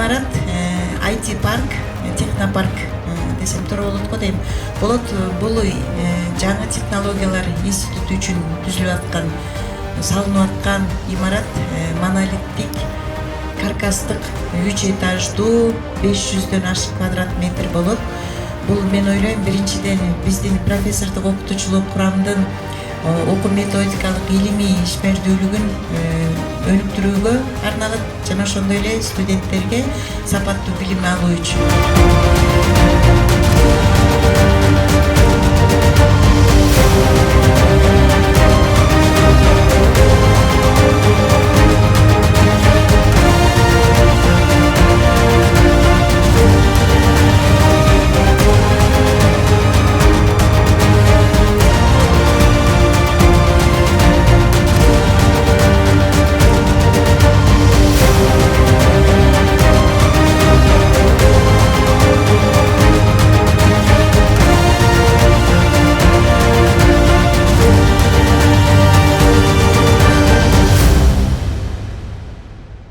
имарат IT парк, технопарк десем туура болот го дейм. Болот бул жаңы технологиялар институту үчүн түзүлүп аткан, салынып аткан имарат монолиттик, каркастык, 3 этаждуу, 500дөн ашык квадрат метр болот. Бул мен ойлойм биринчиден биздин профессордук-окутуучулар курамдын окуу методикалык илимий ишмердүүлүгүн өнүктүрүүгө арналат жана ошондой эле студенттерге сапаттуу билим алуу үчүн.